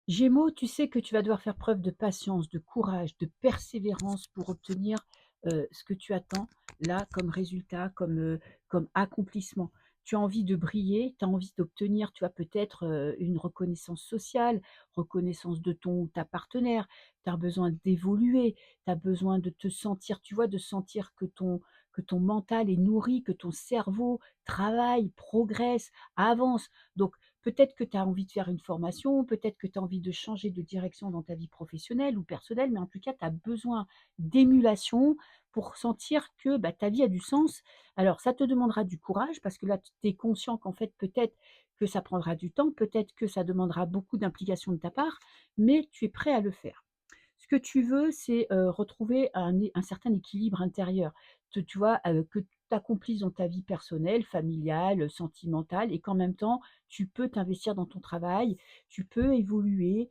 Gémeaux, tu sais que tu vas devoir faire preuve de patience, de courage, de persévérance pour obtenir, ce que tu attends là comme résultat, comme accomplissement. Tu as envie de briller, tu as envie d'obtenir, tu as peut-être, une reconnaissance sociale, reconnaissance de ton ou ta partenaire. Tu as besoin d'évoluer, tu as besoin de te sentir, tu vois, de sentir que ton mental est nourri, que ton cerveau travaille, progresse, avance. Donc peut-être que tu as envie de faire une formation, peut-être que tu as envie de changer de direction dans ta vie professionnelle ou personnelle, mais en tout cas, tu as besoin d'émulation pour sentir que, bah, ta vie a du sens. Alors ça te demandera du courage parce que là, tu es conscient qu'en fait, peut-être que ça prendra du temps, peut-être que ça demandera beaucoup d'implication de ta part, mais tu es prêt à le faire. Ce que tu veux, c'est, retrouver un certain équilibre intérieur. Tu vois, que tu accomplisses dans ta vie personnelle, familiale, sentimentale et qu'en même temps, tu peux t'investir dans ton travail, tu peux évoluer,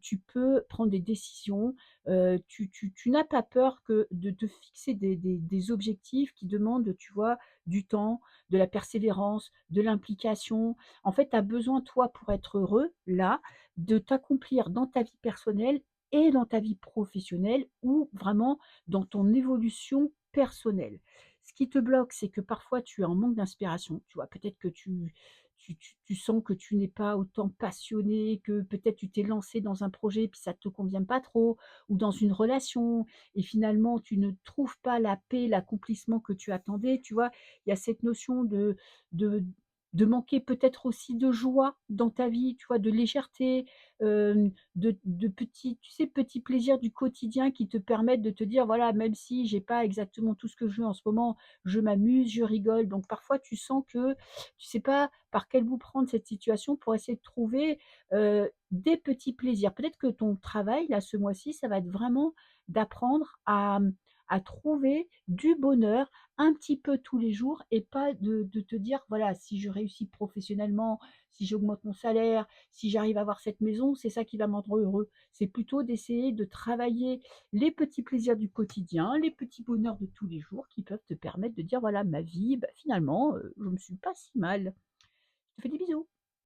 tu peux prendre des décisions, tu n'as pas peur que de te fixer des objectifs qui demandent, tu vois, du temps, de la persévérance, de l'implication. En fait, tu as besoin, toi, pour être heureux, là, de t'accomplir dans ta vie personnelle et dans ta vie professionnelle ou vraiment dans ton évolution personnelle. Ce qui te bloque, c'est que parfois tu es en manque d'inspiration, tu vois? Peut-être que tu sens que tu n'es pas autant passionné, que peut-être tu t'es lancé dans un projet puis ça ne te convient pas trop ou dans une relation et finalement tu ne trouves pas la paix, l'accomplissement que tu attendais, tu vois? Il y a cette notion de de manquer peut-être aussi de joie dans ta vie, tu vois? De légèreté, de petits, tu sais, petits plaisirs du quotidien qui te permettent de te dire: «Voilà, même si j'ai pas exactement tout ce que je veux en ce moment, je m'amuse, je rigole». Donc parfois tu sens que tu sais pas par quel bout prendre cette situation pour essayer de trouver, des petits plaisirs. Peut-être que ton travail là, ce mois-ci, ça va être vraiment d'apprendre à trouver du bonheur un petit peu tous les jours et pas de te dire: «Voilà, si je réussis professionnellement, si j'augmente mon salaire, si j'arrive à avoir cette maison, c'est ça qui va me rendre heureux». C'est plutôt d'essayer de travailler les petits plaisirs du quotidien, les petits bonheurs de tous les jours qui peuvent te permettre de dire: «Voilà, ma vie, bah, finalement, je me suis pas si mal». Je te fais des bisous.